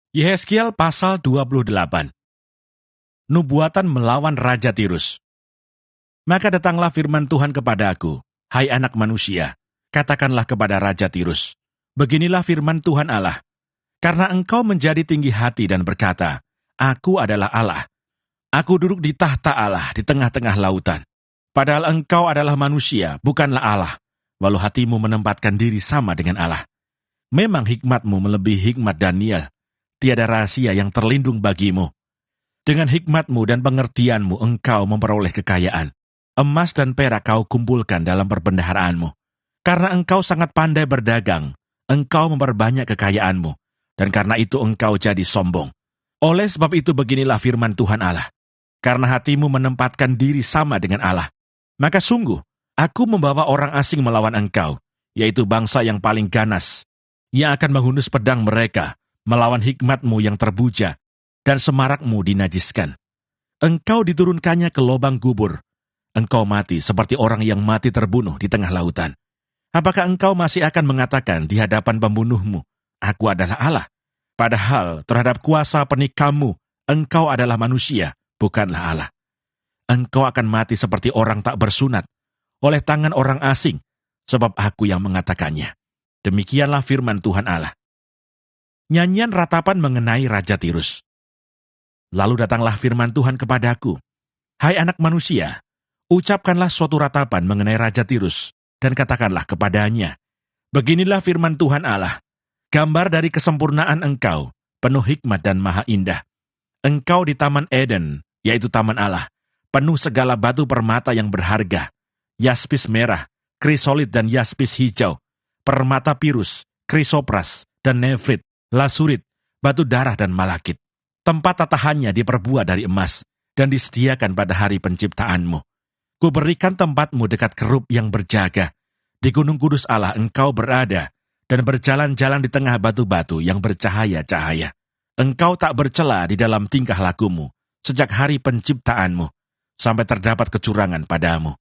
Yehezkiel pasal 28. Nubuatan melawan Raja Tirus. Maka datanglah firman Tuhan kepada aku, hai anak manusia, katakanlah kepada Raja Tirus, beginilah firman Tuhan Allah, karena engkau menjadi tinggi hati dan berkata, aku adalah Allah. Aku duduk di tahta Allah di tengah-tengah lautan. Padahal engkau adalah manusia, bukanlah Allah, walau hatimu menempatkan diri sama dengan Allah. Memang hikmatmu melebihi hikmat Daniel, tiada rahasia yang terlindung bagimu. Dengan hikmatmu dan pengertianmu engkau memperoleh kekayaan. Emas dan perak kau kumpulkan dalam perbendaharaanmu. Karena engkau sangat pandai berdagang, engkau memperbanyak kekayaanmu, dan karena itu engkau jadi sombong. Oleh sebab itu beginilah firman Tuhan Allah. Karena hatimu menempatkan diri sama dengan Allah, maka sungguh, aku membawa orang asing melawan engkau, yaitu bangsa yang paling ganas, yang akan menghunus pedang mereka, melawan hikmatmu yang terbuja, dan semarakmu dinajiskan. Engkau diturunkannya ke lubang gubur. Engkau mati seperti orang yang mati terbunuh di tengah lautan. Apakah engkau masih akan mengatakan di hadapan pembunuhmu, aku adalah Allah? Padahal terhadap kuasa penikamu, engkau adalah manusia, bukanlah Allah. Engkau akan mati seperti orang tak bersunat, oleh tangan orang asing, sebab aku yang mengatakannya. Demikianlah firman Tuhan Allah. Nyanyian ratapan mengenai Raja Tirus. Lalu datanglah firman Tuhan kepadaku, hai anak manusia, ucapkanlah suatu ratapan mengenai Raja Tirus, dan katakanlah kepadanya, beginilah firman Tuhan Allah, gambar dari kesempurnaan engkau, penuh hikmat dan maha indah. Engkau di Taman Eden, yaitu Taman Allah, penuh segala batu permata yang berharga, yaspis merah, krisolit dan yaspis hijau, permata pirus, krisopras, dan nefrit, lasurit, batu darah dan malakit. Tempat tatahannya diperbuat dari emas, dan disediakan pada hari penciptaanmu. Kuberikan tempatmu dekat kerub yang berjaga. Di gunung kudus Allah engkau berada, dan berjalan-jalan di tengah batu-batu yang bercahaya-cahaya. Engkau tak bercela di dalam tingkah lakumu, sejak hari penciptaanmu, sampai terdapat kecurangan padamu.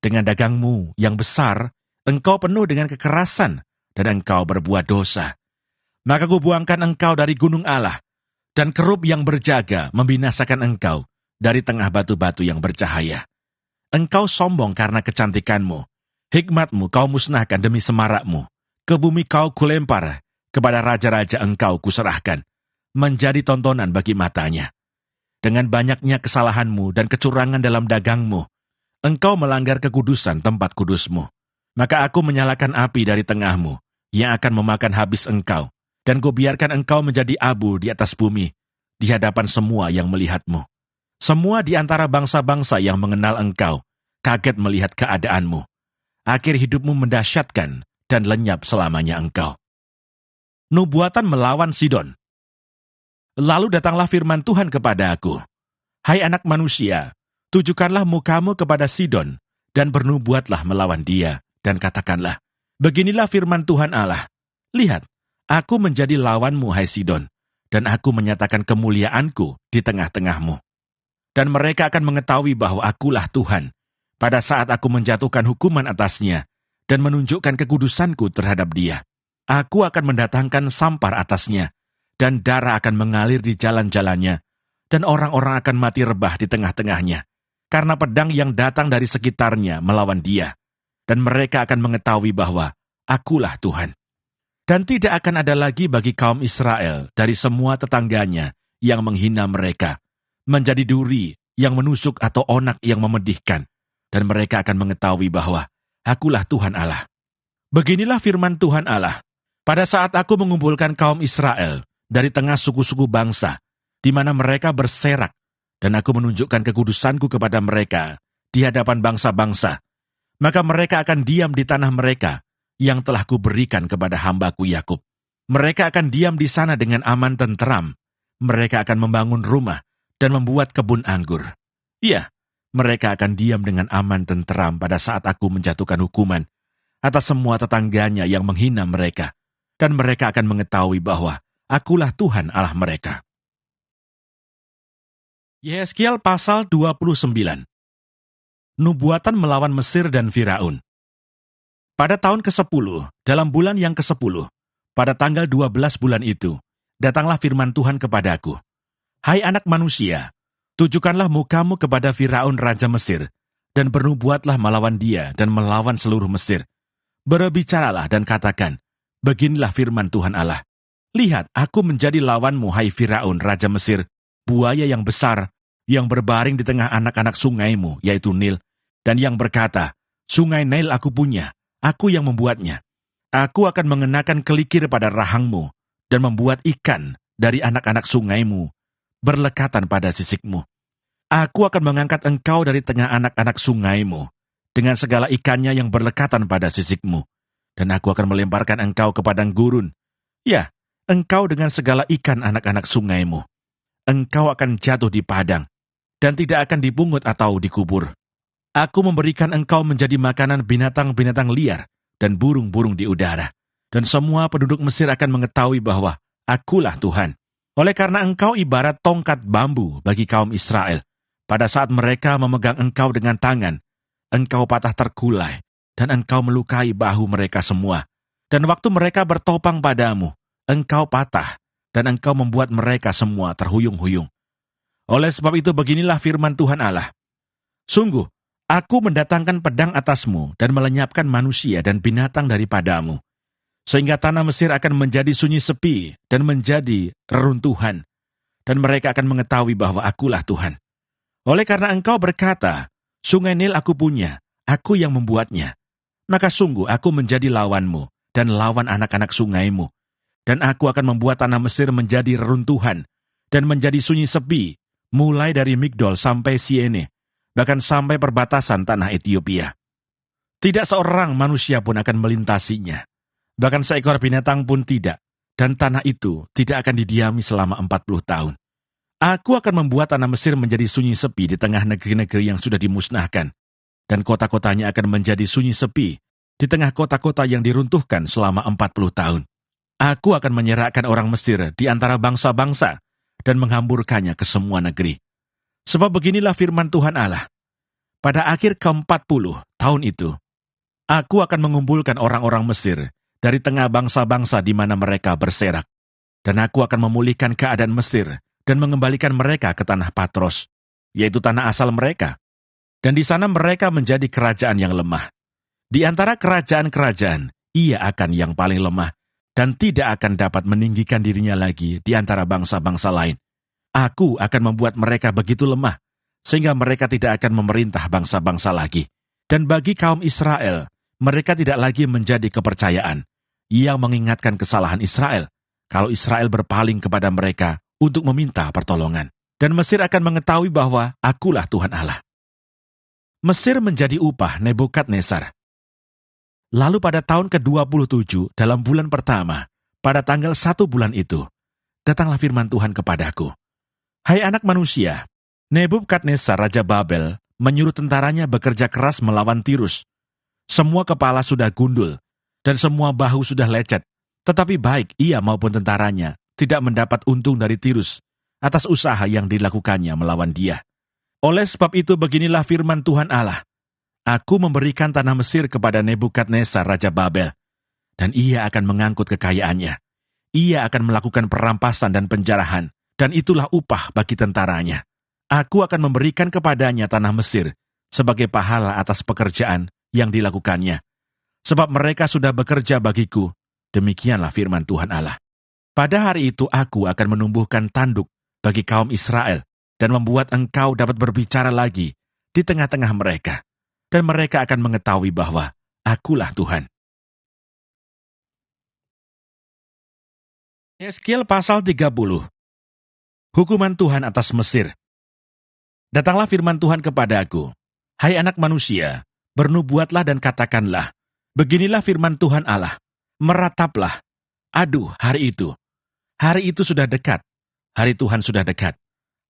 Dengan dagangmu yang besar, engkau penuh dengan kekerasan, dan engkau berbuat dosa. Maka kubuangkan engkau dari gunung Allah, dan kerub yang berjaga membinasakan engkau dari tengah batu-batu yang bercahaya. Engkau sombong karena kecantikanmu, hikmatmu kau musnahkan demi semarakmu, ke bumi kau kulempar, kepada raja-raja engkau kuserahkan, menjadi tontonan bagi matanya. Dengan banyaknya kesalahanmu dan kecurangan dalam dagangmu, engkau melanggar kekudusan tempat kudusmu. Maka aku menyalakan api dari tengahmu, yang akan memakan habis engkau, dan kubiarkan engkau menjadi abu di atas bumi, di hadapan semua yang melihatmu. Semua di antara bangsa-bangsa yang mengenal engkau, kaget melihat keadaanmu. Akhir hidupmu mendahsyatkan, dan lenyap selamanya engkau. Nubuatan melawan Sidon. Lalu datanglah firman Tuhan kepada aku, hai anak manusia, tujukanlah mukamu kepada Sidon, dan bernubuatlah melawan dia, dan katakanlah, beginilah firman Tuhan Allah, lihat, aku menjadi lawanmu, hai Sidon, dan aku menyatakan kemuliaanku di tengah-tengahmu. Dan mereka akan mengetahui bahwa akulah Tuhan, pada saat aku menjatuhkan hukuman atasnya, dan menunjukkan kekudusanku terhadap dia. Aku akan mendatangkan sampar atasnya, dan darah akan mengalir di jalan-jalannya, dan orang-orang akan mati rebah di tengah-tengahnya, karena pedang yang datang dari sekitarnya melawan dia. Dan mereka akan mengetahui bahwa akulah Tuhan. Dan tidak akan ada lagi bagi kaum Israel dari semua tetangganya yang menghina mereka, menjadi duri yang menusuk atau onak yang memedihkan, dan mereka akan mengetahui bahwa akulah Tuhan Allah. Beginilah firman Tuhan Allah, pada saat aku mengumpulkan kaum Israel dari tengah suku-suku bangsa, di mana mereka berserak, dan aku menunjukkan kekudusanku kepada mereka di hadapan bangsa-bangsa, maka mereka akan diam di tanah mereka, yang telah kuberikan kepada hambaku Yakub. Mereka akan diam di sana dengan aman tenteram. Mereka akan membangun rumah dan membuat kebun anggur. Iya, mereka akan diam dengan aman tenteram pada saat aku menjatuhkan hukuman atas semua tetangganya yang menghina mereka. Dan mereka akan mengetahui bahwa akulah Tuhan Allah mereka. Yehezkiel pasal 29. Nubuatan melawan Mesir dan Firaun. Pada tahun ke-10, dalam bulan yang ke-10, pada tanggal 12 bulan itu, datanglah firman Tuhan kepadaku. Hai anak manusia, tujukanlah mukamu kepada Firaun Raja Mesir, dan bernubuatlah melawan dia dan melawan seluruh Mesir. Berbicaralah dan katakan, beginilah firman Tuhan Allah. Lihat, aku menjadi lawanmu, hai Firaun Raja Mesir, buaya yang besar, yang berbaring di tengah anak-anak sungaimu, yaitu Nil, dan yang berkata, sungai Nil aku punya, aku yang membuatnya. Aku akan mengenakan kelikir pada rahangmu, dan membuat ikan dari anak-anak sungaimu berlekatan pada sisikmu. Aku akan mengangkat engkau dari tengah anak-anak sungaimu, dengan segala ikannya yang berlekatan pada sisikmu. Dan aku akan melemparkan engkau ke padang gurun. Ya, engkau dengan segala ikan anak-anak sungaimu. Engkau akan jatuh di padang, dan tidak akan dipungut atau dikubur. Aku memberikan engkau menjadi makanan binatang-binatang liar, dan burung-burung di udara. Dan semua penduduk Mesir akan mengetahui bahwa akulah Tuhan. Oleh karena engkau ibarat tongkat bambu bagi kaum Israel. Pada saat mereka memegang engkau dengan tangan, engkau patah terkulai, dan engkau melukai bahu mereka semua. Dan waktu mereka bertopang padamu, engkau patah, dan engkau membuat mereka semua terhuyung-huyung. Oleh sebab itu beginilah firman Tuhan Allah. Sungguh, aku mendatangkan pedang atasmu dan melenyapkan manusia dan binatang daripadamu, sehingga tanah Mesir akan menjadi sunyi sepi dan menjadi reruntuhan, dan mereka akan mengetahui bahwa akulah Tuhan. Oleh karena engkau berkata, sungai Nil aku punya, aku yang membuatnya, maka sungguh aku menjadi lawanmu dan lawan anak-anak sungaimu, dan aku akan membuat tanah Mesir menjadi reruntuhan dan menjadi sunyi sepi, mulai dari Migdol sampai Siene, bahkan sampai perbatasan tanah Etiopia. Tidak seorang manusia pun akan melintasinya, bahkan seekor binatang pun tidak, dan tanah itu tidak akan didiami selama 40 tahun. Aku akan membuat tanah Mesir menjadi sunyi sepi di tengah negeri-negeri yang sudah dimusnahkan, dan kota-kotanya akan menjadi sunyi sepi di tengah kota-kota yang diruntuhkan selama 40 tahun. Aku akan menyerahkan orang Mesir di antara bangsa-bangsa dan menghamburkannya ke semua negeri. Sebab beginilah firman Tuhan Allah. Pada akhir ke-40 tahun itu, aku akan mengumpulkan orang-orang Mesir dari tengah bangsa-bangsa di mana mereka berserak, dan aku akan memulihkan keadaan Mesir dan mengembalikan mereka ke tanah Patros, yaitu tanah asal mereka. Dan di sana mereka menjadi kerajaan yang lemah. Di antara kerajaan-kerajaan, ia akan yang paling lemah, dan tidak akan dapat meninggikan dirinya lagi di antara bangsa-bangsa lain. Aku akan membuat mereka begitu lemah, sehingga mereka tidak akan memerintah bangsa-bangsa lagi. Dan bagi kaum Israel, mereka tidak lagi menjadi kepercayaan, yang mengingatkan kesalahan Israel, kalau Israel berpaling kepada mereka untuk meminta pertolongan. Dan Mesir akan mengetahui bahwa akulah Tuhan Allah. Mesir menjadi upah Nebukadnezar. Lalu pada tahun ke-27 dalam bulan pertama, pada tanggal 1 bulan itu, datanglah firman Tuhan kepadaku. Hai anak manusia, Nebukadnezar Raja Babel menyuruh tentaranya bekerja keras melawan Tirus. Semua kepala sudah gundul, dan semua bahu sudah lecet, tetapi baik ia maupun tentaranya tidak mendapat untung dari Tirus atas usaha yang dilakukannya melawan dia. Oleh sebab itu beginilah firman Tuhan Allah. Aku memberikan tanah Mesir kepada Nebukadnezar Raja Babel, dan ia akan mengangkut kekayaannya. Ia akan melakukan perampasan dan penjarahan, dan itulah upah bagi tentaranya. Aku akan memberikan kepadanya tanah Mesir sebagai pahala atas pekerjaan yang dilakukannya. Sebab mereka sudah bekerja bagiku, demikianlah firman Tuhan Allah. Pada hari itu aku akan menumbuhkan tanduk bagi kaum Israel dan membuat engkau dapat berbicara lagi di tengah-tengah mereka. Dan mereka akan mengetahui bahwa akulah Tuhan. Yeskiel pasal 30. Hukuman Tuhan atas Mesir. Datanglah firman Tuhan kepadaku. Hai anak manusia, bernubuatlah dan katakanlah, beginilah firman Tuhan Allah. Merataplah. Aduh, hari itu. Hari itu sudah dekat. Hari Tuhan sudah dekat.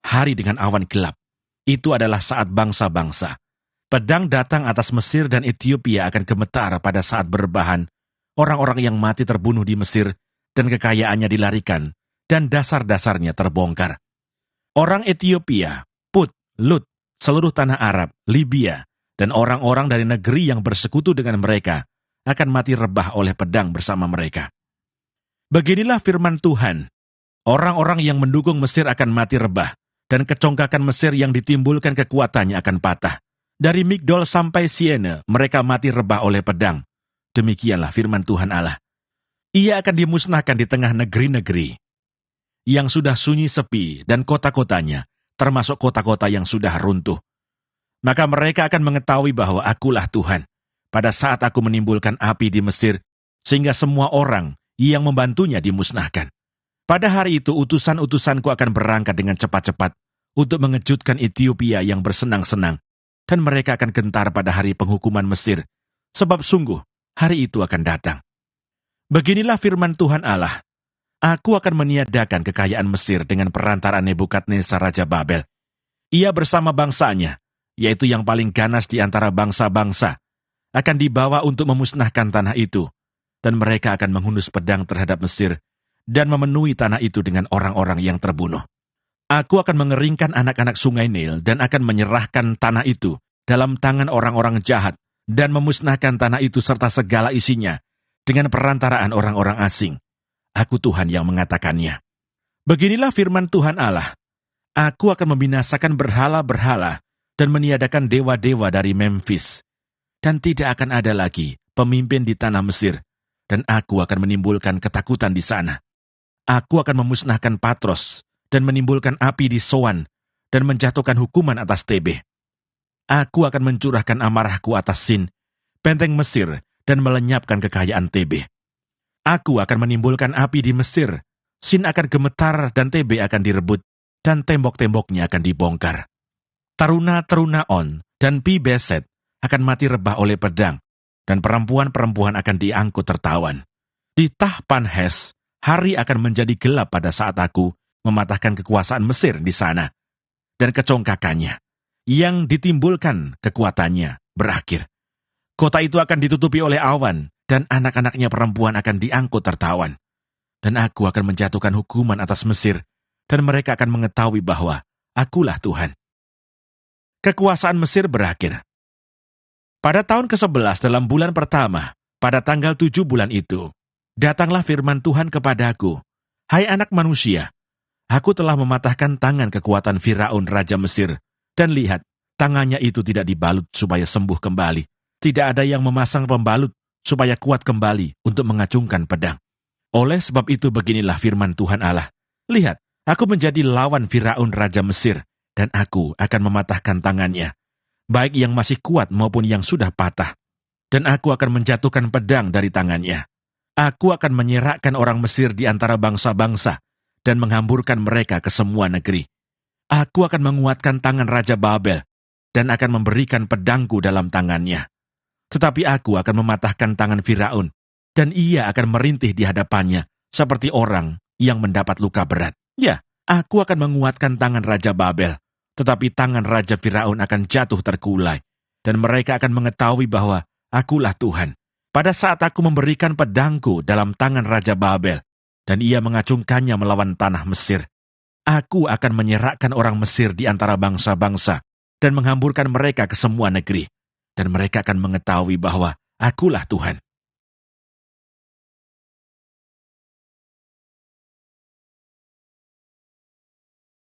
Hari dengan awan gelap. Itu adalah saat bangsa-bangsa. Pedang datang atas Mesir dan Etiopia akan gemetar pada saat berbahan. Orang-orang yang mati terbunuh di Mesir dan kekayaannya dilarikan dan dasar-dasarnya terbongkar. Orang Etiopia, Put, Lut, seluruh tanah Arab, Libya, dan orang-orang dari negeri yang bersekutu dengan mereka akan mati rebah oleh pedang bersama mereka. Beginilah firman Tuhan. Orang-orang yang mendukung Mesir akan mati rebah, dan kecongkakan Mesir yang ditimbulkan kekuatannya akan patah. Dari Migdol sampai Siene, mereka mati rebah oleh pedang. Demikianlah firman Tuhan Allah. Ia akan dimusnahkan di tengah negeri-negeri yang sudah sunyi sepi dan kota-kotanya, termasuk kota-kota yang sudah runtuh. Maka mereka akan mengetahui bahwa akulah Tuhan, pada saat aku menimbulkan api di Mesir, sehingga semua orang yang membantunya dimusnahkan. Pada hari itu utusan-utusanku akan berangkat dengan cepat-cepat untuk mengejutkan Ethiopia yang bersenang-senang, dan mereka akan gentar pada hari penghukuman Mesir, sebab sungguh hari itu akan datang. Beginilah firman Tuhan Allah, aku akan meniadakan kekayaan Mesir dengan perantara Nebukadnezar Raja Babel. Ia bersama bangsanya, yaitu yang paling ganas di antara bangsa-bangsa, akan dibawa untuk memusnahkan tanah itu, dan mereka akan menghunus pedang terhadap Mesir, dan memenuhi tanah itu dengan orang-orang yang terbunuh. Aku akan mengeringkan anak-anak sungai Nil dan akan menyerahkan tanah itu dalam tangan orang-orang jahat dan memusnahkan tanah itu serta segala isinya dengan perantaraan orang-orang asing. Aku Tuhan yang mengatakannya. Beginilah firman Tuhan Allah. Aku akan membinasakan berhala-berhala dan meniadakan dewa-dewa dari Memphis. Dan tidak akan ada lagi pemimpin di tanah Mesir, dan aku akan menimbulkan ketakutan di sana. Aku akan memusnahkan Patros dan menimbulkan api di Soan dan menjatuhkan hukuman atas Tebe. Aku akan mencurahkan amarahku atas Sin, benteng Mesir, dan melenyapkan kekayaan Tebe. Aku akan menimbulkan api di Mesir, Sin akan gemetar dan Tebe akan direbut, dan tembok-temboknya akan dibongkar. Taruna-taruna On dan Pi Beset akan mati rebah oleh pedang, dan perempuan-perempuan akan diangkut tertawan. Di Tahpanhes, hari akan menjadi gelap pada saat aku mematahkan kekuasaan Mesir di sana, dan kecongkakannya, yang ditimbulkan kekuatannya, berakhir. Kota itu akan ditutupi oleh awan, dan anak-anaknya perempuan akan diangkut tertawan. Dan aku akan menjatuhkan hukuman atas Mesir, dan mereka akan mengetahui bahwa akulah Tuhan. Kekuasaan Mesir berakhir. Pada tahun ke-11 dalam bulan pertama, pada tanggal 7 bulan itu, datanglah firman Tuhan kepadaku, hai anak manusia, aku telah mematahkan tangan kekuatan Firaun Raja Mesir, dan lihat, tangannya itu tidak dibalut supaya sembuh kembali. Tidak ada yang memasang pembalut supaya kuat kembali untuk mengacungkan pedang. Oleh sebab itu beginilah firman Tuhan Allah, lihat, aku menjadi lawan Firaun Raja Mesir, dan aku akan mematahkan tangannya, baik yang masih kuat maupun yang sudah patah. Dan aku akan menjatuhkan pedang dari tangannya. Aku akan menyerahkan orang Mesir di antara bangsa-bangsa dan menghamburkan mereka ke semua negeri. Aku akan menguatkan tangan Raja Babel dan akan memberikan pedangku dalam tangannya. Tetapi aku akan mematahkan tangan Firaun dan ia akan merintih di hadapannya seperti orang yang mendapat luka berat. Ya, aku akan menguatkan tangan Raja Babel, tetapi tangan Raja Firaun akan jatuh terkulai dan mereka akan mengetahui bahwa akulah Tuhan. Pada saat aku memberikan pedangku dalam tangan Raja Babel, dan ia mengacungkannya melawan tanah Mesir, aku akan menyerahkan orang Mesir di antara bangsa-bangsa, dan menghamburkan mereka ke semua negeri, dan mereka akan mengetahui bahwa akulah Tuhan.